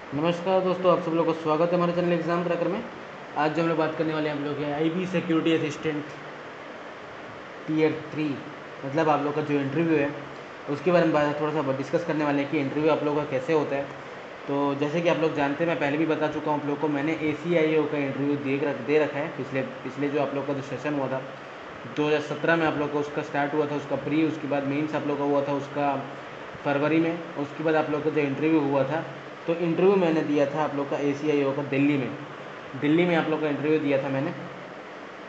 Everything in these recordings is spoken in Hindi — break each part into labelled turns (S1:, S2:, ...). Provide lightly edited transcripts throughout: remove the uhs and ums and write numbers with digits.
S1: नमस्कार दोस्तों, आप सब लोगों का स्वागत है हमारे चैनल एग्ज़ाम क्रैकर में। आज जो हम लोग बात करने वाले हैं हम लोग हैं आईबी सिक्योरिटी असिस्टेंट टीयर 3, मतलब आप लोग का जो इंटरव्यू है उसके बारे में थोड़ा सा डिस्कस करने वाले हैं कि इंटरव्यू आप लोगों का कैसे होता है। तो जैसे कि आप लोग जानते हैं, मैं पहले भी बता चुका हूँ आप लोग को, मैंने ACIO का इंटरव्यू दे रखा है। पिछले जो आप लोग का जो सेशन हुआ था 2017 में, आप लोग का उसका स्टार्ट हुआ था, उसका प्री, उसके बाद मेंस आप लोग का हुआ था उसका फरवरी में। उसके बाद आप लोग का जो इंटरव्यू हुआ था, तो इंटरव्यू मैंने दिया था आप लोग का ACIO का दिल्ली में आप लोग का इंटरव्यू दिया था मैंने।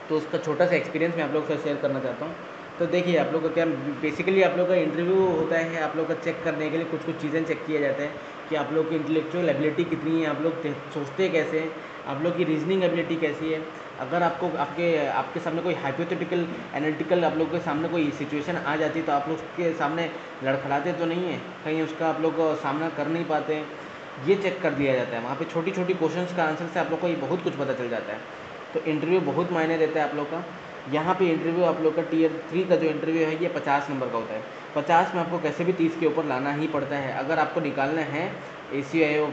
S1: तो उसका छोटा सा एक्सपीरियंस मैं आप लोग के साथ शेयर करना चाहता हूँ। तो देखिए, आप लोग का क्या बेसिकली आप लोग का इंटरव्यू होता है, आप लोग का चेक करने के लिए कुछ कुछ चीज़ें चेक किया जाता है कि आप लोग की इंटेलेक्चुअल एबिलिटी कितनी है, आप लोग सोचते कैसे हैं, आप लोग की रीजनिंग एबिलिटी कैसी है। अगर आपको आपके आपके सामने कोई हाइपोथेटिकल एनालिटिकल आप लोग के सामने कोई सिचुएशन आ जाती है, तो आप लोग के सामने लड़खड़ाते तो नहीं है, कहीं उसका आप लोग सामना कर नहीं पाते हैं, ये चेक कर दिया जाता है। वहाँ पे छोटी छोटी क्वेश्चंस का आंसर से आप लोग को ये बहुत कुछ पता चल जाता है। तो इंटरव्यू बहुत मायने देता है आप लोग का। यहाँ पे इंटरव्यू आप लोग का टीयर 3 का जो इंटरव्यू है ये 50 नंबर का होता है। 50 में आपको कैसे भी 30 के ऊपर लाना ही पड़ता है अगर आपको निकालना है ACIO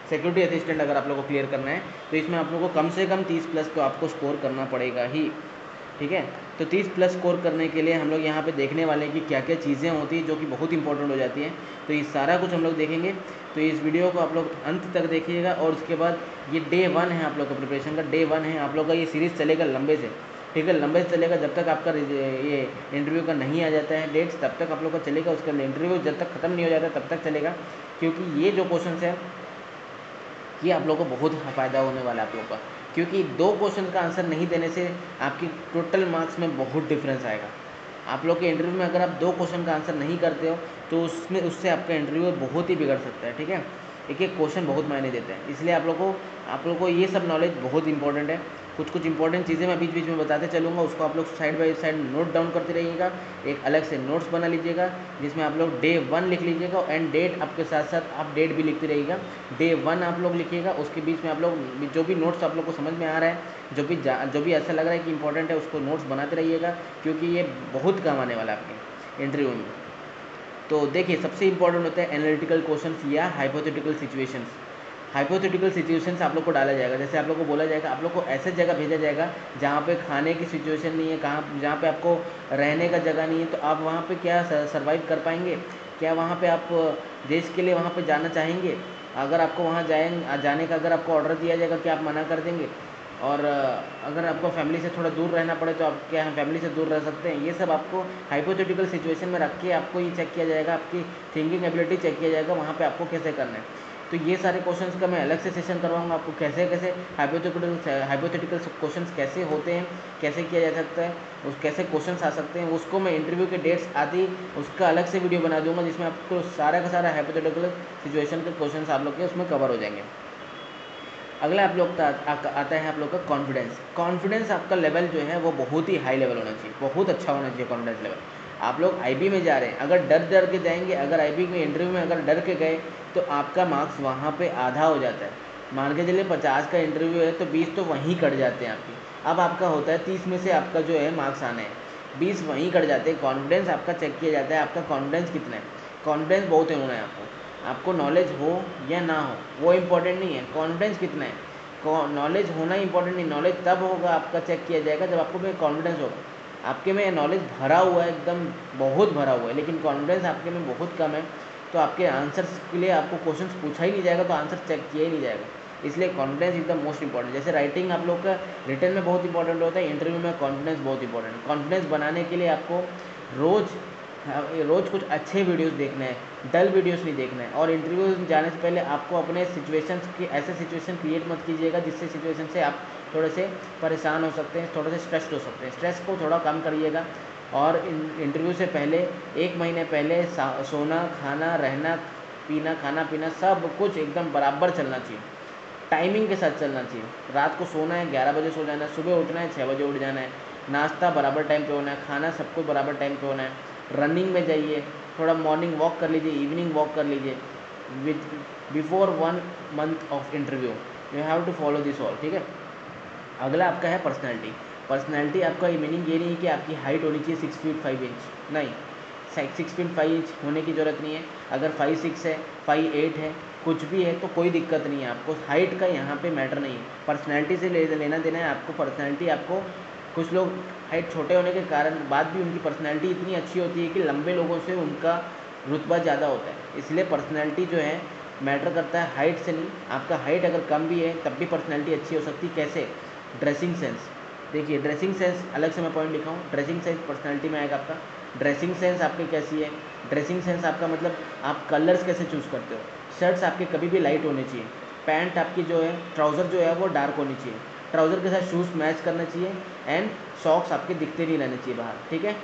S1: सिक्योरिटी असिस्टेंट। अगर आप लोग को क्लियर करना है तो इसमें आप लोग को कम से कम 30 प्लस तो आपको स्कोर करना पड़ेगा ही। ठीक है। तो 30 प्लस स्कोर करने के लिए हम लोग यहाँ पे देखने वाले हैं कि क्या क्या चीज़ें होती हैं जो कि बहुत इंपॉर्टेंट हो जाती हैं। तो ये सारा कुछ हम लोग देखेंगे। तो इस वीडियो को आप लोग अंत तक देखिएगा। और उसके बाद ये डे 1 है आप लोग का, प्रिपरेशन का डे 1 है आप लोग का। ये सीरीज़ चलेगा लंबे से, ठीक है, लंबे से चलेगा जब तक आपका ये इंटरव्यू का नहीं आ जाता है डेट्स, तब तक आप लोग का चलेगा। उसका इंटरव्यू जब तक ख़त्म नहीं हो जाता तब तक चलेगा, क्योंकि ये जो क्वेश्चन है ये आप लोग को बहुत फ़ायदा होने वाला है आप लोग का। क्योंकि 2 क्वेश्चन का आंसर नहीं देने से आपकी टोटल मार्क्स में बहुत डिफरेंस आएगा। आप लोग के इंटरव्यू में अगर आप 2 क्वेश्चन का आंसर नहीं करते हो तो उसमें उससे आपका इंटरव्यू बहुत ही बिगड़ सकता है। ठीक है, एक एक क्वेश्चन बहुत मायने देते हैं, इसलिए आप लोग को ये सब नॉलेज बहुत इंपॉर्टेंट है। कुछ कुछ इंपॉर्टेंट चीज़ें मैं बीच बीच में बताते चलूँगा, उसको आप लोग side by side note down करते रहिएगा। एक अलग से नोट्स बना लीजिएगा जिसमें आप लोग डे 1 लिख लीजिएगा, एंड डेट आपके साथ साथ आप डेट भी लिखते रहिएगा। डे 1 आप लोग लिखिएगा, उसके बीच में आप लोग जो भी नोट्स आप लोग को समझ में आ रहा है, जो भी ऐसा लग रहा है कि इंपॉर्टेंट है, उसको नोट्स बनाते रहिएगा, क्योंकि ये बहुत काम आने वाला है आपके इंटरव्यू में। तो देखिए, सबसे इंपॉर्टेंट होता है एनालिटिकल क्वेश्चंस या हाइपोथेटिकल सिचुएशंस। हाइपोथेटिकल सिचुएशंस आप लोग को डाला जाएगा, जैसे आप लोग को बोला जाएगा, आप लोग को ऐसे जगह भेजा जाएगा जहाँ पे खाने की सिचुएशन नहीं है, जहाँ पे आपको रहने का जगह नहीं है, तो आप वहाँ पे क्या सर्वाइव कर पाएंगे? क्या वहाँ पे आप देश के लिए वहाँ पे जाना चाहेंगे? अगर आपको वहाँ जाने का अगर आपको ऑर्डर दिया जाएगा, क्या आप मना कर देंगे? और अगर आपको फैमिली से थोड़ा दूर रहना पड़े तो आप क्या फैमिली से दूर रह सकते हैं? ये सब आपको हाइपोथेटिकल सिचुएशन में रख के आपको ये चेक किया जाएगा, आपकी थिंकिंग एबिलिटी चेक किया जाएगा, वहाँ पे आपको कैसे करना है। तो ये सारे क्वेश्चंस का मैं अलग से सेशन करवाऊंगा आपको, कैसे कैसे हाइपोथेटिकल क्वेश्चंस कैसे होते हैं, कैसे किया जा सकता है, उस कैसे क्वेश्चंस आ सकते हैं, उसको मैं इंटरव्यू के डेट्स आती उसका अलग से वीडियो बना दूंगा, जिसमें आपको सारा का सारा हाइपोथेटिकल सिचुएशन के क्वेश्चंस आप लोग के उसमें कवर हो जाएंगे। अगला आप लोग का आता है आप लोग का कॉन्फिडेंस। कॉन्फिडेंस आपका लेवल जो है वो बहुत ही हाई लेवल होना चाहिए, बहुत अच्छा होना चाहिए कॉन्फिडेंस लेवल। आप लोग आईबी में जा रहे हैं, अगर डर डर के जाएंगे, अगर आईबी में इंटरव्यू में अगर डर के गए तो आपका मार्क्स वहाँ पे आधा हो जाता है। मान के चलिए 50 का इंटरव्यू है तो 20 तो वहीं कट जाते हैं आपकी। अब आपका होता है 30 में से आपका जो है मार्क्स आने हैं, 20 वहीं कट जाते हैं। कॉन्फिडेंस आपका चेक किया जाता है, आपका कॉन्फिडेंस कितना है। कॉन्फिडेंस बहुत होना है आपको नॉलेज हो या ना हो वो इम्पोर्टेंट नहीं है, कॉन्फिडेंस कितना है। नॉलेज होना इंपॉर्टेंट नहीं, नॉलेज तब होगा आपका चेक किया जाएगा जब आपको में कॉन्फिडेंस होगा। आपके में नॉलेज भरा हुआ है, एकदम बहुत भरा हुआ है, लेकिन कॉन्फिडेंस आपके में बहुत कम है, तो आपके आंसर्स के लिए आपको क्वेश्चंस पूछा ही नहीं जाएगा, तो आंसर चेक किया ही नहीं जाएगा। इसलिए confidence is the most important. जैसे राइटिंग आप लोग का रिटर्न में बहुत इंपॉर्टेंट होता है, इंटरव्यू में कॉन्फिडेंस बहुत इंपॉर्टेंट है। कॉन्फिडेंस बनाने के लिए आपको रोज़ रोज़ कुछ अच्छे वीडियोस देखने हैं, डल वीडियोस नहीं देखना है। और इंटरव्यू में जाने से पहले आपको अपने सिचुएशंस की ऐसे सिचुएशन क्रिएट मत कीजिएगा जिससे सिचुएशन से आप थोड़े से परेशान हो सकते हैं, थोड़े से स्ट्रेस्ड हो सकते हैं। स्ट्रेस को थोड़ा कम करिएगा। और इंटरव्यू से पहले 1 महीने पहले सोना खाना रहना पीना, खाना पीना सब कुछ एकदम बराबर चलना चाहिए, टाइमिंग के साथ चलना चाहिए। रात को सोना है 11 बजे सो जाना है, सुबह उठना है 6 बजे उठ जाना है, नाश्ता बराबर टाइम पे होना है, खाना सबको बराबर टाइम पे होना है। रनिंग में जाइए, थोड़ा मॉर्निंग वॉक कर लीजिए, इवनिंग वॉक कर लीजिए, with before 1 month of interview you have to follow this all. ठीक है। अगला आपका है पर्सनैलिटी। पर्सनैलिटी आपका ये मीनिंग ये नहीं है कि आपकी हाइट होनी चाहिए 6 फीट 5 इंच, नहीं, 6 फीट 5 इंच होने की ज़रूरत नहीं है। अगर 5'6" है, 5'8" है, कुछ भी है तो कोई दिक्कत नहीं है आपको। हाइट का यहाँ पे मैटर नहीं है, पर्सनैलिटी से लेना देना है आपको। पर्सनैलिटी आपको, कुछ लोग हाइट छोटे होने के कारण बाद भी उनकी पर्सनैलिटी इतनी अच्छी होती है कि लंबे लोगों से उनका रुतबा ज़्यादा होता है। इसलिए पर्सनैलिटी जो है मैटर करता है हाइट से नहीं। आपका हाइट अगर कम भी है तब भी पर्सनैलिटी अच्छी हो सकती है। कैसे? Dressing sense. देखिए ड्रेसिंग सेंस अलग से मैं पॉइंट लिखा हूँ, ड्रेसिंग सेंस पर्सनैलिटी में आएगा आपका। ड्रेसिंग सेंस आपकी कैसी है? ड्रेसिंग सेंस आपका मतलब आप कलर्स कैसे चूज़ करते हो। शर्ट्स आपके कभी भी लाइट होने चाहिए, पैंट आपकी जो है, ट्राउज़र जो है वो डार्क होनी चाहिए, ट्राउज़र के साथ शूज़ मैच करना चाहिए, एंड सॉक्स आपके दिखते नहीं रहने चाहिए बाहर, ठीक है।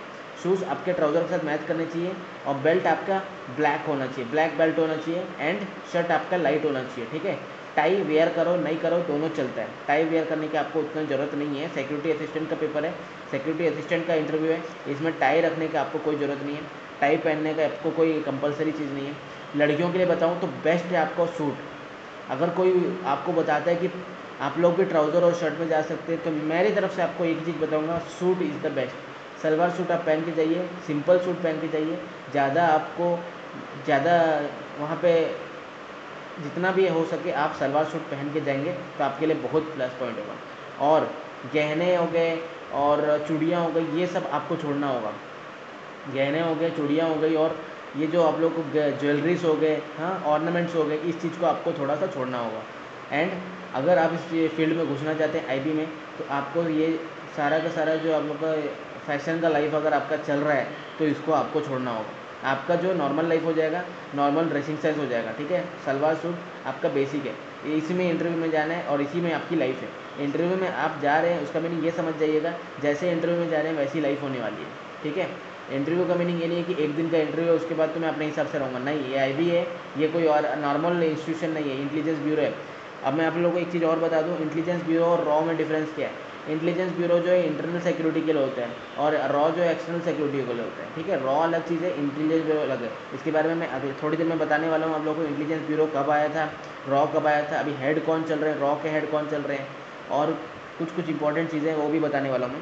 S1: शूज़ आपके ट्राउज़र के साथ मैच करने चाहिए, और बेल्ट आपका ब्लैक होना चाहिए, ब्लैक बेल्ट होना चाहिए, एंड शर्ट आपका लाइट होना चाहिए, ठीक है। टाई वेयर करो नहीं करो दोनों चलता है, टाई वेयर करने की आपको उतना ज़रूरत नहीं है। सिक्योरिटी असिस्टेंट का पेपर है, सिक्योरिटी असिस्टेंट का इंटरव्यू है, इसमें टाई रखने की आपको कोई ज़रूरत नहीं है, टाई पहनने का आपको कोई कंपलसरी चीज़ नहीं है। लड़कियों के लिए बताऊँ तो बेस्ट है आपको सूट। अगर कोई आपको बताता है कि आप लोग भी ट्राउज़र और शर्ट में जा सकते हैं, तो मेरी तरफ से आपको एक चीज़ बताऊंगा, suit is the best. Salwar suit आप पहन के जाइए, सिंपल सूट पहन के जाइए, ज़्यादा आपको ज़्यादा वहाँ पे जितना भी हो सके आप सलवार सूट पहन के जाएंगे तो आपके लिए बहुत प्लस पॉइंट होगा। और गहने हो गए और चूड़ियाँ हो गई, ये सब आपको छोड़ना होगा। गहने हो गए, चूड़ियाँ हो गई, और ये जो आप लोग को ज्वेलरीज हो गए, हाँ ऑर्नामेंट्स हो गए, इस चीज़ को आपको थोड़ा सा छोड़ना होगा। एंड अगर आप इस फील्ड में घुसना चाहते हैं आईबी में, तो आपको ये सारा का सारा जो आप लोग का फैशन का लाइफ अगर आपका चल रहा है तो इसको आपको छोड़ना होगा। आपका जो नॉर्मल लाइफ हो जाएगा, नॉर्मल ड्रेसिंग सेंस हो जाएगा, ठीक है। सलवार सूट आपका बेसिक है, इसी में इंटरव्यू में जाना है और इसी में आपकी लाइफ है। इंटरव्यू में आप जा रहे हैं उसका मीनिंग ये समझ जाइएगा, जैसे इंटरव्यू में जा रहे हैं वैसी लाइफ होने वाली है, ठीक है। इंटरव्यू का मीनिंग ये नहीं है कि एक दिन का इंटरव्यू है उसके बाद तो मैं अपने हिसाब से रहूँगा, नहीं, ये आईबी है, ये कोई और नॉर्मल इंस्टीट्यूशन नहीं है, इंटेलिजेंस ब्यूरो है। अब मैं आप लोगों को एक चीज़ और बता दूँ, इंटेलिजेंस ब्यूरो और रॉ में डिफरेंस क्या है। इंटेलिजेंस ब्यूरो जो है इंटरनल सिक्योरिटी के लिए होता है, और रॉ जो है एक्सटर्नल सिक्योरिटी के लिए होता है, ठीक है। रॉ अलग चीज़ है, इंटेलिजेंस ब्यूरो अलग है। इसके बारे में मैं अभी थोड़ी देर में बताने वाला हूँ आप लोगों को, इंटेलिजेंस ब्यूरो कब आया था, रॉ कब आया था, अभी हेड कौन चल रहे हैं, रॉ के हेड कौन चल रहे हैं, और कुछ इंपॉर्टेंट चीज़ें वो भी बताने वाला हूँ मैं।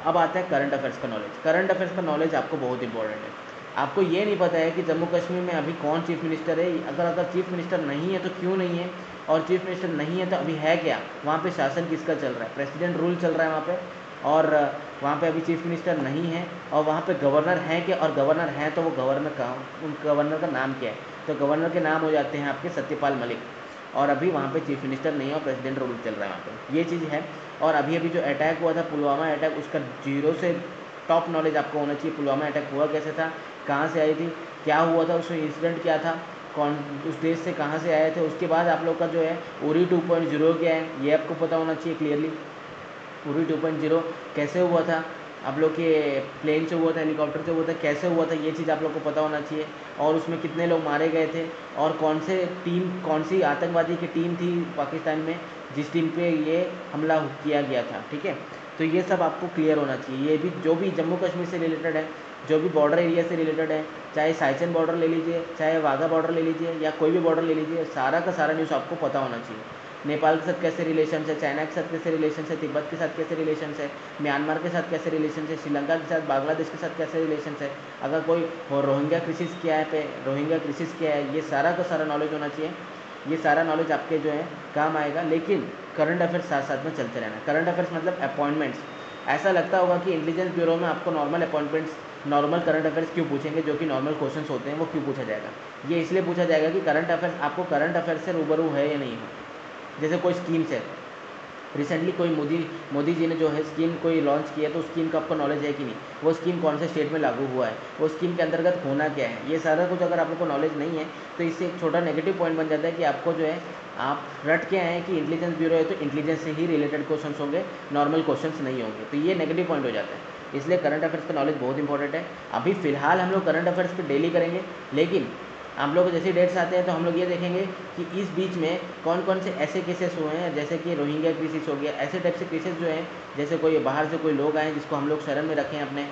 S1: अब आता है करंट अफेयर्स का नॉलेज। करंट अफेयर्स का नॉलेज आपको बहुत इंपॉर्टेंट है। आपको ये नहीं पता है कि जम्मू कश्मीर में अभी कौन चीफ मिनिस्टर है, अगर चीफ मिनिस्टर नहीं है तो क्यों नहीं है, और चीफ मिनिस्टर नहीं है तो अभी है क्या, वहाँ पे शासन किसका चल रहा है, प्रेसिडेंट रूल चल रहा है वहाँ पे, और वहाँ पे अभी चीफ मिनिस्टर नहीं है, और वहाँ पे गवर्नर है क्या, और गवर्नर हैं तो वो गवर्नर का, उन गवर्नर का नाम क्या है, तो गवर्नर के नाम हो जाते हैं आपके सत्यपाल मलिक, और अभी वहाँ पे चीफ मिनिस्टर नहीं है और प्रेसिडेंट रूल चल रहा है वहाँ पे, ये चीज़ है। और अभी जो अटैक हुआ था पुलवामा अटैक, उसका जीरो से टॉप नॉलेज आपको होना चाहिए। पुलवामा अटैक हुआ कैसे था, कहाँ से आई थी, क्या हुआ था, उसमें इंसिडेंट क्या था, कौन उस देश से कहाँ से आए थे। उसके बाद आप लोग का जो है उरी 2.0 क्या है ये आपको पता होना चाहिए क्लियरली। उरी 2.0 कैसे हुआ था, आप लोग के प्लेन से हुआ था, हेलीकॉप्टर से हुआ था, कैसे हुआ था, ये चीज़ आप लोग को पता होना चाहिए। और उसमें कितने लोग मारे गए थे, और कौन सी आतंकवादी की टीम थी पाकिस्तान में जिस टीम पे ये हमला किया गया था, ठीक है। तो ये सब आपको क्लियर होना चाहिए। ये भी जो भी जम्मू कश्मीर से रिलेटेड है, जो भी बॉर्डर एरिया से रिलेटेड है, चाहे साइचन बॉर्डर ले लीजिए, चाहे वाघा बॉर्डर ले लीजिए, या कोई भी बॉर्डर ले लीजिए, सारा का सारा न्यूज़ आपको पता होना चाहिए। नेपाल के साथ कैसे रिलेशन है, चाइना के साथ कैसे रिलेशन है, तिब्बत के साथ कैसे रिलेशन है, म्यांमार के साथ कैसे रिलेशन है, श्रीलंका के साथ, बांग्लादेश के साथ कैसे रिलेशन है, अगर कोई रोहिंग्या क्रिसिस क्या है पे रोहिंग्या क्रिसिस क्या है, ये सारा का सारा नॉलेज होना चाहिए। ये सारा नॉलेज आपके जो है काम आएगा। लेकिन करंट अफेयर्स साथ साथ में चलते रहना। करंट अफेयर्स मतलब अपॉइंटमेंट्स। ऐसा लगता होगा कि इंटेलिजेंस ब्यूरो में आपको normal appointments, normal current affairs क्यों पूछेंगे, जो कि नॉर्मल क्वेश्चंस होते हैं वो क्यों पूछा जाएगा। ये इसलिए पूछा जाएगा कि करंट अफेयर्स आपको करंट अफेयर्स से रूबरू है या नहीं हो। जैसे कोई स्कीम्स है, रिसेंटली कोई मोदी जी ने जो है स्कीम कोई लॉन्च किया, तो उस स्कीम का आपको नॉलेज है कि नहीं, वो स्कीम कौन से स्टेट में लागू हुआ है, वो स्कीम के अंतर्गत होना क्या है, ये सारा कुछ अगर आपको नॉलेज नहीं है तो इससे एक छोटा नेगेटिव पॉइंट बन जाता है कि आपको जो है आप रट के आए हैं कि इंटेलिजेंस ब्यूरो है तो इंटेलिजेंस से ही रिलेटेड क्वेश्चंस होंगे, नॉर्मल क्वेश्चंस नहीं होंगे, तो ये नेगेटिव पॉइंट हो जाता है। इसलिए करंट अफेयर्स का नॉलेज बहुत इंपॉर्टेंट है। अभी फिलहाल हम लोग करंट अफेयर्स पे डेली करेंगे, लेकिन हम लोग जैसे डेट्स आते हैं तो हम लोग ये देखेंगे कि इस बीच में कौन कौन से ऐसे केसेस हुए हैं, जैसे कि रोहिंग्या क्रिसिस हो गया, ऐसे टाइप से केसेस जो हैं, जैसे कोई बाहर से कोई लोग आए जिसको हम लोग शरण में रखें अपने,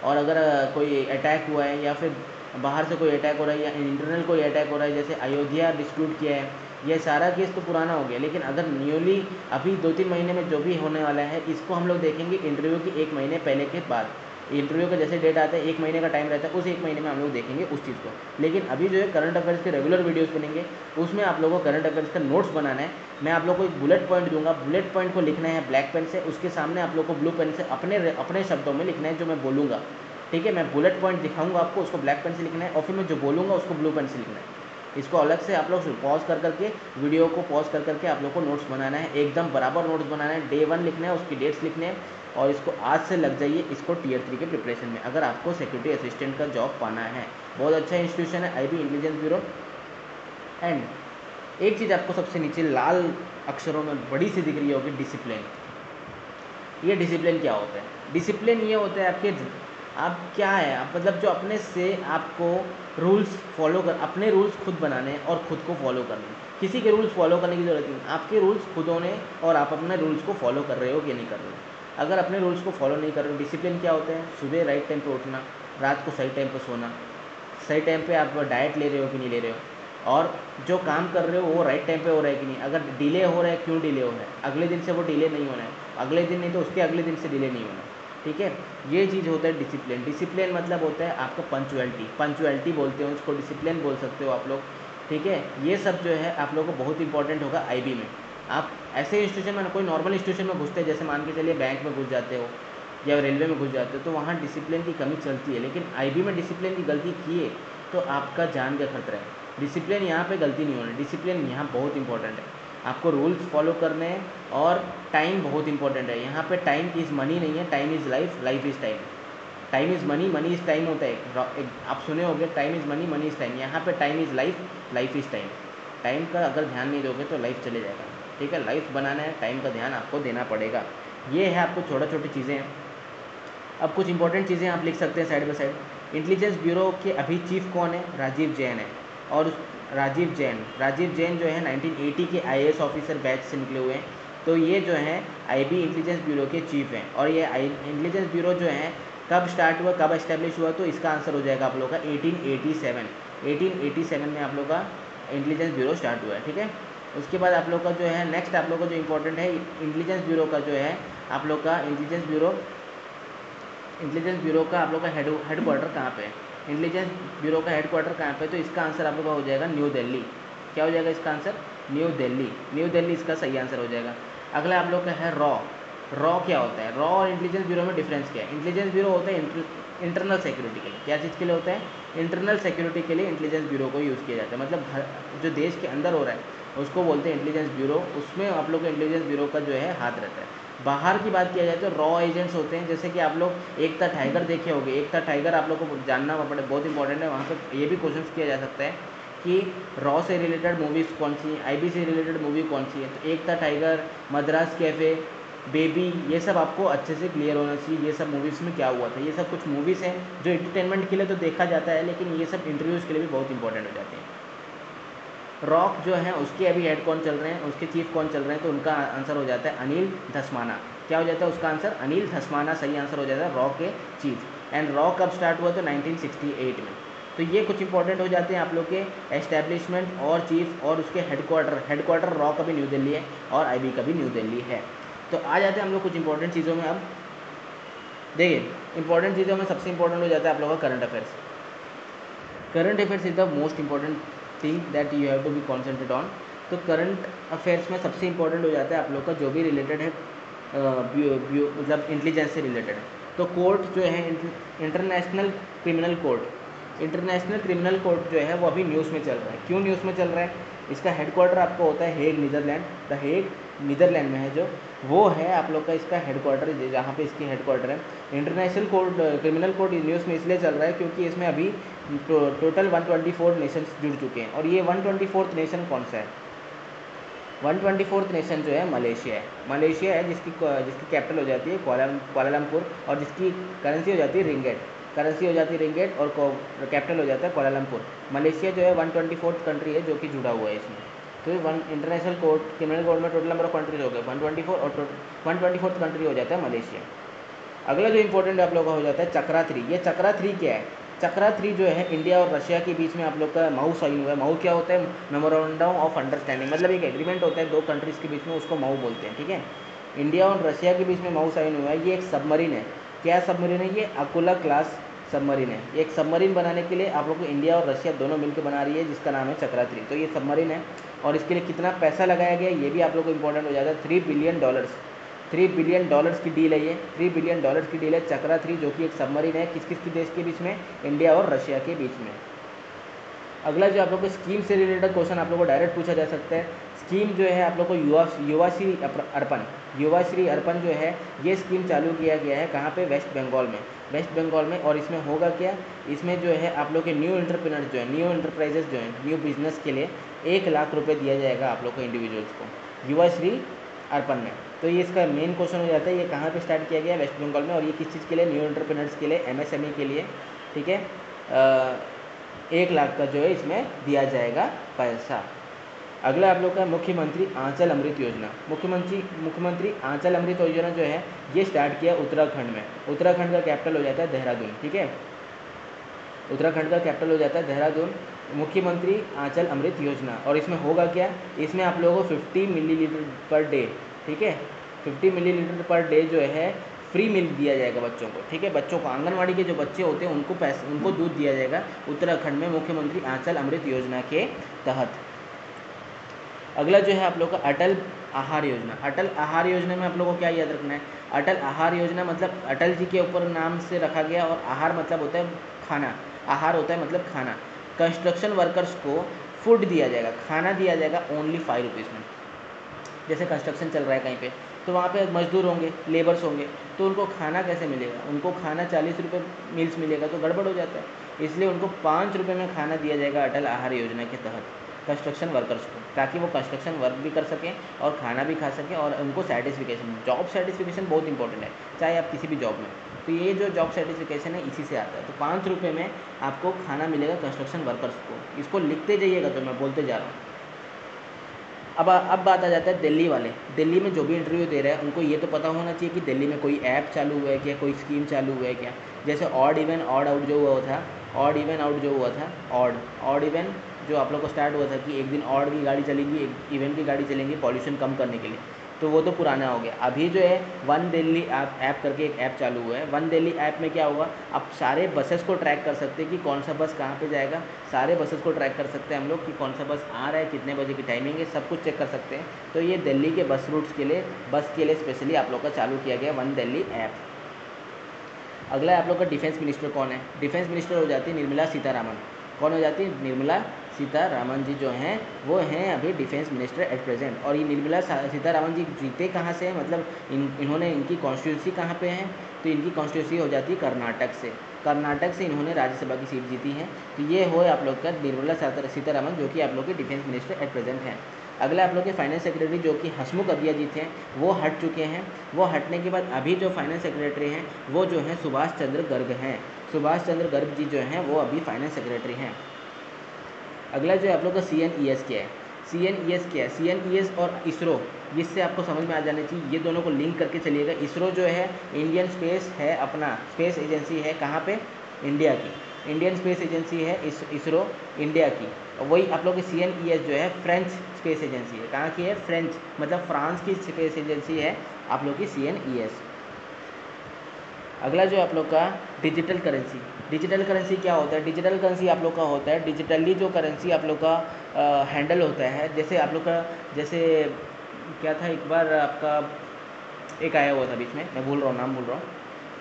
S1: और अगर कोई अटैक हुआ है या फिर बाहर से कोई अटैक हो रहा है या इंटरनल कोई अटैक हो रहा है, जैसे अयोध्या डिस्प्यूट किया है, ये सारा केस तो पुराना हो गया। लेकिन अगर न्यूली अभी 2-3 महीने में जो भी होने वाला है, इसको हम लोग देखेंगे इंटरव्यू की 1 महीने पहले के बाद। इंटरव्यू का जैसे डेट आता है 1 महीने का टाइम रहता है, उस 1 महीने में हम लोग देखेंगे उस चीज़ को। लेकिन अभी जो है करंट अफेयर्स के रेगुलर वीडियोस बनेंगे, उसमें आप लोगों को करंट अफेयर्स का नोट्स बनाना है। मैं आप लोग को एक बुलेट पॉइंट दूंगा, बुलेट पॉइंट को लिखना है ब्लैक पेन से, उसके सामने आप लोग को ब्लू पेन से अपने शब्दों में लिखना है जो मैं बोलूँगा, ठीक है। मैं बुलेट पॉइंट दिखाऊंगा आपको, उसको ब्लैक पेन से लिखना है, और फिर मैं जो बोलूँगा उसको ब्लू पेन से लिखना है। इसको अलग से आप लोग पॉज कर करके, वीडियो को पॉज कर करके आप लोग को नोट्स बनाना है, एकदम बराबर नोट्स बनाना है। डे 1 लिखना है, उसकी डेट्स लिखने हैं, और इसको आज से लग जाइए इसको टियर 3 के प्रिपरेशन में, अगर आपको सिक्योरिटी असिस्टेंट का जॉब पाना है। बहुत अच्छा इंस्टीट्यूशन है IB इंटेलिजेंस ब्यूरो। एंड एक चीज़ आपको सबसे नीचे लाल अक्षरों में बड़ी सी दिख रही होगी, डिसिप्लिन। ये डिसिप्लिन क्या होता है? डिसिप्लिन ये होता है आपके, आप क्या है, आप मतलब जो अपने से आपको रूल्स फॉलो कर, अपने रूल्स खुद बनाने हैं और खुद को फॉलो करने। किसी के रूल्स फॉलो करने की ज़रूरत नहीं, आपके रूल्स खुद होने, और आप अपने रूल्स को फॉलो कर रहे हो कि नहीं कर रहे हो। अगर अपने रूल्स को फॉलो नहीं कर रहे हो, डिसिप्लिन क्या होता है? सुबह राइट टाइम पे उठना, रात को सही टाइम पे सोना, सही टाइम पे आप डाइट ले रहे हो कि नहीं ले रहे हो, और जो काम कर रहे हो वो राइट टाइम पे हो रहा है कि नहीं। अगर डिले हो रहा है, क्यों डिले हो रहा है? अगले दिन से वो डिले नहीं होना है, अगले दिन नहीं तो उसके अगले दिन से डिले नहीं होना है, ठीक है। ये चीज़ होता है डिसिप्लिन। डिसिप्लिन मतलब होता है आपका पंचुअलिटी, पंचुअलिटी बोलते हैं उसको, डिसिप्लिन बोल सकते हो आप लोग, ठीक है। ये सब जो है आप लोगों को बहुत इंपॉर्टेंट होगा IB में। आप ऐसे इंस्टीट्यूशन में, कोई नॉर्मल इंस्टीट्यूशन में घुसते हैं, जैसे मान के चलिए बैंक में घुस जाते हो या रेलवे में घुस जाते हो, तो वहाँ डिसिप्लिन की कमी चलती है। लेकिन IB में डिसिप्लिन की गलती किए तो आपका जान का खतरा है। डिसिप्लिन यहाँ पे गलती नहीं होनी, डिसिप्लिन यहाँ बहुत इंपॉर्टेंट है। आपको रूल्स फॉलो करने हैं, और टाइम बहुत इंपॉर्टेंट है यहाँ पे। टाइम इज़ मनी नहीं है, time is life, life is time. Time is money, money is time होता है, आप सुने होंगे, time is money, money is time. यहाँ पे time is life, life is time. Time का अगर ध्यान नहीं दोगे तो लाइफ चले जाएगा, ठीक है। लाइफ बनाना है, टाइम का ध्यान आपको देना पड़ेगा। ये है आपको छोटी छोटी चीज़ें हैं। अब कुछ इंपॉर्टेंट चीज़ें आप लिख सकते हैं side by side. Intelligence bureau के अभी चीफ कौन है? राजीव जैन है। और राजीव जैन जो है 1980 के IAS ऑफिसर बैच से निकले हुए हैं। तो ये जो है IB इंटेलिजेंस ब्यूरो के चीफ हैं। और ये इंटेलिजेंस ब्यूरो जो है कब स्टार्ट हुआ, कब एस्टेब्लिश हुआ, तो इसका आंसर हो जाएगा आप लोग का 1887। 1887 में आप लोग का इंटेलिजेंस ब्यूरो स्टार्ट हुआ है, ठीक है। उसके बाद आप लोग का जो है नेक्स्ट, आप लोग का जो इंपॉर्टेंट है इंटेलिजेंस ब्यूरो का जो है, आप लोग का इंटेलिजेंस ब्यूरो का आप लोग का हेडक्वार्टर कहाँ पे है? इंटेलिजेंस ब्यूरो का हेडक्वार्टर कहाँ पे है? तो इसका आंसर आप लोग का हो जाएगा न्यू दिल्ली। क्या हो जाएगा इसका answer? New Delhi. New Delhi इसका सही आंसर हो जाएगा। अगला आप लोग का है रॉ क्या होता है? रॉ और इंटेलिजेंस ब्यूरो में डिफरेंस क्या है? इंटेलिजेंस ब्यूरो होता है इंटरनल सिक्योरिटी के लिए। क्या चीज़ के लिए होता है? इंटरनल सिक्योरिटी के लिए इंटेलिजेंस ब्यूरो को यूज़ किया जाता है। मतलब जो देश के अंदर हो रहा है उसको बोलते हैं इंटेलिजेंस ब्यूरो, उसमें आप लोग का इंटेलिजेंस ब्यूरो का जो है हाथ रहता है। बाहर की बात किया जाए तो रॉ एजेंट्स होते हैं, जैसे कि आप लोग एकता टाइगर देखे होंगे। एकता टाइगर आप लोग को जानना पड़े, बहुत इंपॉर्टेंट है। वहाँ पे ये भी क्वेश्चन किया जा सकता है कि रॉ से रिलेटेड मूवीज़ कौन सी है, IB से रिलेटेड मूवी कौन सी है। तो एकता टाइगर, मद्रास कैफ़े, बेबी, ये सब आपको अच्छे से क्लियर होना चाहिए। ये सब मूवीज़ में क्या हुआ था, ये सब कुछ मूवीज़ हैं जो एंटरटेनमेंट के लिए तो देखा जाता है, लेकिन ये सब इंटरव्यूज़ के लिए भी बहुत इंपॉर्टेंट हो जाते हैं। रॉक जो है उसके अभी हेड कौन चल रहे हैं, उसके चीफ कौन चल रहे हैं? तो उनका आंसर हो जाता है अनिल धस्माना। क्या हो जाता है उसका आंसर? अनिल धस्माना सही आंसर हो जाता है रॉ के चीफ। एंड रॉ कब स्टार्ट हुआ? तो 1968 में। तो ये कुछ इंपॉर्टेंट हो जाते हैं आप लोग के एस्टैब्लिशमेंट और चीफ और उसके हेडक्वार्टर रॉ का भी न्यू दिल्ली है और IB का भी न्यू दिल्ली है। तो आ जाते हैं हम लोग कुछ इंपॉर्टेंट चीज़ों में। अब देखिए, इंपॉर्टेंट चीज़ों में सबसे इंपॉर्टेंट हो जाता है आप लोगों का current affairs. Current affairs is the most important thing that you have to be concentrate on. तो करंट अफेयर्स में सबसे इंपॉर्टेंट हो जाता है आप लोग का जो भी रिलेटेड है, मतलब इंटेलिजेंस से रिलेटेड है। तो कोर्ट जो है international criminal court, international criminal court जो है वो अभी न्यूज़ में चल रहा है। क्यों न्यूज़ में चल रहा है? इसका हेडक्वार्टर आपको होता है Hague, Netherland. The Hague Netherland में है जो, वो है आप लोग का इसका हेडक्वार्टर, जहाँ पे इसकी हेडक्वार्टर है। International court, criminal court news में इसलिए चल रहा है क्योंकि इसमें अभी टोटल 124 नेशंस जुड़ चुके हैं। और ये 124th नेशन कौन सा है? 124th नेशन जो है मलेशिया है। मलेशिया है जिसकी कैपिटल हो जाती है कोलालमपुर, और जिसकी करेंसी हो जाती है रिंगेट। करेंसी हो जाती है रिंगेट और कैपिटल हो जाता है कोलालमपुर। मलेशिया जो है 124th कंट्री है जो कि जुड़ा हुआ है इसमें। तो इंटरनेशनल कोर्ट, क्रिमिनल कोर्ट में टोटल नंबर ऑफ कंट्रीज हो गए 124, और 124th कंट्री हो जाता है मलेशिया। अगला जो इंपॉर्टेंट आप लोग का हो जाता है चक्रा 3। ये चक्रा 3 क्या है? चक्रा 3 जो है इंडिया और रशिया के बीच में आप लोग का माऊ साइन हुआ है। माऊ क्या होता है? मेमोरेंडम ऑफ अंडरस्टैंडिंग, मतलब एक एग्रीमेंट होता है दो कंट्रीज़ के बीच में, उसको माऊ बोलते हैं, ठीक है। इंडिया और रशिया के बीच में माऊ साइन हुआ है। ये एक सबमरीन है। क्या सबमरीन है ये? अकुला क्लास सबमरीन है। ये एक सबमरीन बनाने के लिए आप लोग को इंडिया और रशिया दोनों मिलकर बना रही है, जिसका नाम है चक्रा 3। तो ये सबमरीन है और इसके लिए कितना पैसा लगाया गया ये भी आप लोग को इंपॉर्टेंट हो जाता है। $3 बिलियन, $3 बिलियन की डील है ये। $3 बिलियन की डील है चक्रा 3, जो कि एक सबमरीन है। किस किस के देश के बीच में? इंडिया और रशिया के बीच में। अगला जो आप लोग को स्कीम से रिलेटेड क्वेश्चन आप लोग को डायरेक्ट पूछा जा सकता है। स्कीम जो है आप लोग को युवा श्री अर्पण जो है ये स्कीम चालू किया गया है कहाँ पे? वेस्ट बंगाल में। और इसमें होगा क्या? इसमें जो है आप लोग के न्यू एंटरप्रेन्योर्स जो है, न्यू एंटरप्राइजेस जो है, न्यू बिजनेस के लिए 1 लाख रुपये दिया जाएगा आप लोग को इंडिविजुअल्स को युवा श्री अर्पण में। तो ये इसका मेन क्वेश्चन हो जाता है, ये कहाँ पे स्टार्ट किया गया है? वेस्ट बंगाल में। और ये किस चीज़ के लिए? न्यू एंटरप्रेन्योर्स के लिए, MSME के लिए, ठीक है। 1 लाख का जो है इसमें दिया जाएगा पैसा। अगला आप लोग का मुख्यमंत्री आंचल अमृत योजना। मुख्यमंत्री आंचल अमृत योजना जो है ये स्टार्ट किया उत्तराखंड में। उत्तराखंड का कैपिटल हो जाता है देहरादून, ठीक है। उत्तराखंड का कैपिटल हो जाता है देहरादून। मुख्यमंत्री आंचल अमृत योजना, और इसमें होगा क्या? इसमें आप लोगों को 50 मिलीलीटर पर डे, ठीक है, 50 मिलीलीटर पर डे जो है फ्री मिल्क दिया जाएगा बच्चों को, ठीक है। बच्चों को, आंगनवाड़ी के जो बच्चे होते हैं उनको दूध दिया जाएगा उत्तराखंड में मुख्यमंत्री आंचल अमृत योजना के तहत। अगला जो है आप लोग का अटल आहार योजना। अटल आहार योजना में आप लोगों को क्या याद रखना है? अटल आहार योजना मतलब अटल जी के ऊपर नाम से रखा गया, और आहार मतलब होता है खाना। आहार होता है मतलब खाना। कंस्ट्रक्शन वर्कर्स को फूड दिया जाएगा, खाना दिया जाएगा ओनली 5 रुपीज़ में। जैसे कंस्ट्रक्शन चल रहा है कहीं पे, तो वहाँ पे मजदूर होंगे, लेबर्स होंगे, तो उनको खाना कैसे मिलेगा? उनको खाना 40 रुपये मील्स मिलेगा, तो गड़बड़ हो जाता है। इसलिए उनको 5 रुपये में खाना दिया जाएगा अटल आहार योजना के तहत कंस्ट्रक्शन वर्कर्स को, ताकि वो कंस्ट्रक्शन वर्क भी कर सकें और खाना भी खा सकें, और उनको सेटिस्फिकेशन, जॉब सेटिस्फिकेशन बहुत इंपॉर्टेंट है, चाहे आप किसी भी जॉब में। तो ये जो जॉब सेटिस्फिकेशन है इसी से आता है। तो 5 रुपये में आपको खाना मिलेगा कंस्ट्रक्शन वर्कर्स को। इसको लिखते जाइएगा, तो मैं बोलते जा रहा हूँ। अब बात आ जाता है दिल्ली वाले। दिल्ली में जो भी इंटरव्यू दे रहे हैं उनको ये तो पता होना चाहिए कि दिल्ली में कोई ऐप चालू हुआ है क्या, कोई स्कीम चालू हुआ है क्या। जैसे ऑड इवन ऑड आउट जो हुआ था, ऑड इवन आउट जो हुआ था, ऑड इवन जो आप लोग को स्टार्ट हुआ था कि एक दिन ऑड की गाड़ी चलेगी, एक इवन की गाड़ी चलेंगी पॉल्यूशन कम करने के लिए, तो वो तो पुराना हो गया। अभी जो है वन दिल्ली ऐप करके एक ऐप चालू हुआ है। वन दिल्ली ऐप में क्या होगा? आप सारे बसेस को ट्रैक कर सकते हैं कि कौन सा बस कहाँ पे जाएगा। सारे बसेस को ट्रैक कर सकते हैं हम लोग कि कौन सा बस आ रहा है, कितने बजे की टाइमिंग है, सब कुछ चेक कर सकते हैं। तो ये दिल्ली के बस रूट्स के लिए, बस के लिए स्पेशली आप लोग का चालू किया गया वन दिल्ली ऐप। अगला आप लोग का डिफेंस मिनिस्टर कौन है? डिफेंस मिनिस्टर हो जाती है निर्मला सीतारामन। कौन हो जाती है? निर्मला सीतारामन जी जो हैं वो हैं अभी डिफेंस मिनिस्टर एट प्रेजेंट। और ये निर्मला सीतारामन जी जीते कहाँ से हैं, मतलब इन्होंने इनकी कॉन्स्टिट्यूंसी कहाँ पे है? तो इनकी कॉन्स्टिट्यूंसी हो जाती है कर्नाटक से। कर्नाटक से इन्होंने राज्यसभा की सीट जीती है। तो ये हो आप लोग का निर्मला सीतारामन, जो कि आप लोग के डिफेंस मिनिस्टर एट प्रेजेंट हैं। अगला आप लोग के फाइनेंस सेक्रेटरी जो कि हसमुख अदिया जी थे, वो हट चुके हैं। वो हटने के बाद अभी जो फाइनेंस सेक्रेटरी हैं वो जो हैं सुभाष चंद्र गर्ग हैं। सुभाष चंद्र गर्ग जी जो हैं वो अभी फाइनेंस सेक्रेटरी हैं। अगला जो है आप लोग का CNES क्या है? CNES क्या है? CNES और इसरो, जिससे आपको समझ में आ जाना चाहिए, ये दोनों को लिंक करके चलिएगा। इसरो जो है इंडियन स्पेस है, अपना स्पेस एजेंसी है, कहाँ पे? इंडिया की। इंडियन स्पेस एजेंसी है इसरो इंडिया की। वही आप लोग की CNES जो है फ्रेंच स्पेस एजेंसी है। कहाँ की है? फ्रेंच, मतलब फ्रांस की स्पेस एजेंसी है आप लोग की CNES। अगला जो आप लोग का डिजिटल करेंसी। डिजिटल करेंसी क्या होता है? डिजिटल करेंसी आप लोग का होता है डिजिटली जो करेंसी आप लोग का हैंडल होता है। जैसे आप लोग का, जैसे क्या था एक बार आपका एक आया हुआ था बीच में, मैं भूल रहा हूँ, नाम भूल रहा हूँ।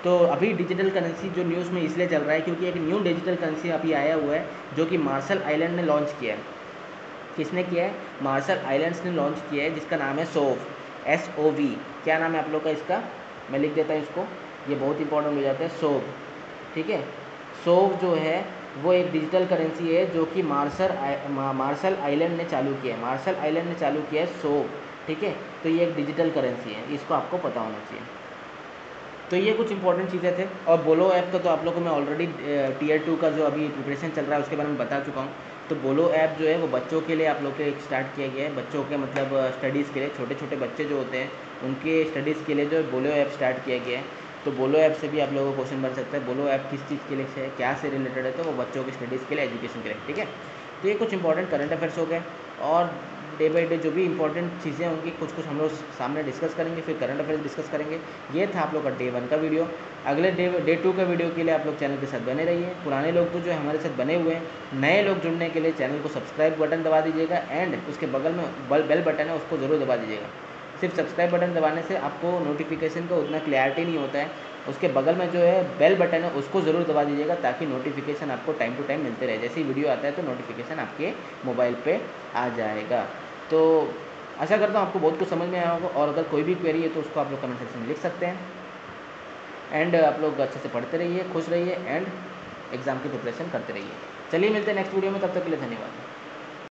S1: तो अभी डिजिटल करेंसी जो न्यूज़ में इसलिए चल रहा है क्योंकि एक न्यू डिजिटल करेंसी अभी आया हुआ है जो कि मार्शल आइलैंड ने लॉन्च किया है। किसने किया है? मार्शल आइलैंड्स ने लॉन्च किया है, जिसका नाम है SOV, SOV। क्या नाम है आप लोग का इसका? मैं लिख देता हूँ इसको, ये बहुत इंपॉर्टेंट हो जाता है, SOV, ठीक है। SOV जो है वो एक डिजिटल करेंसी है जो कि मार्शल आइलैंड ने चालू किया है। मार्शल आइलैंड ने चालू किया है SOV, ठीक है। तो ये एक डिजिटल करेंसी है, इसको आपको पता होना चाहिए। तो ये कुछ इंपॉर्टेंट चीज़ें थे। और बोलो ऐप का तो आप लोगों को मैं ऑलरेडी Tier 2 का जो अभी प्रिपरेशन चल रहा है उसके बारे में बता चुका हूँ। तो बोलो ऐप जो है वो बच्चों के लिए आप लोग के स्टार्ट किया गया है। बच्चों के मतलब स्टडीज़ के लिए, छोटे छोटे बच्चे जो होते हैं उनके स्टडीज़ के लिए जो बोलो ऐप स्टार्ट किया गया है। तो बोलो ऐप से भी आप लोगों को क्वेश्चन बन सकता है, बोलो ऐप किस चीज़ के लिए है, क्या से रिलेटेड है, तो वो बच्चों की स्टडीज़ के लिए, एजुकेशन के लिए, ठीक है। तो ये कुछ इंपॉर्टेंट करंट अफेयर्स हो गए। और डे बाई डे जो भी इंपॉर्टेंट चीज़ें होंगी कुछ कुछ हम लोग सामने डिस्कस करेंगे, फिर करंट अफेयर्स डिस्कस करेंगे। ये था आप लोग का डे 1 का वीडियो। अगले डे 2 का वीडियो के लिए आप लोग चैनल के साथ बने रहिए। पुराने लोग तो जो है हमारे साथ बने हुए हैं, नए लोग जुड़ने के लिए चैनल को सब्सक्राइब बटन दबा दीजिएगा एंड उसके बगल में बेल बटन है उसको ज़रूर दबा दीजिएगा। सिर्फ सब्सक्राइब बटन दबाने से आपको नोटिफिकेशन का उतना क्लैरिटी नहीं होता है, उसके बगल में जो है बेल बटन है उसको ज़रूर दबा दीजिएगा ताकि नोटिफिकेशन आपको टाइम टू टाइम मिलते रहे। जैसे ही वीडियो आता है तो नोटिफिकेशन आपके मोबाइल पे आ जाएगा। तो आशा करता हूँ आपको बहुत कुछ समझ में आया होगा, और अगर कोई भी क्वेरी है तो उसको आप लोग कमेंट सेक्शन में लिख सकते हैं। एंड आप लोग अच्छे से पढ़ते रहिए, खुश रहिए एंड एग्ज़ाम की प्रिपरेशन करते रहिए। चलिए मिलते हैं नेक्स्ट वीडियो में, तब तक के लिए धन्यवाद।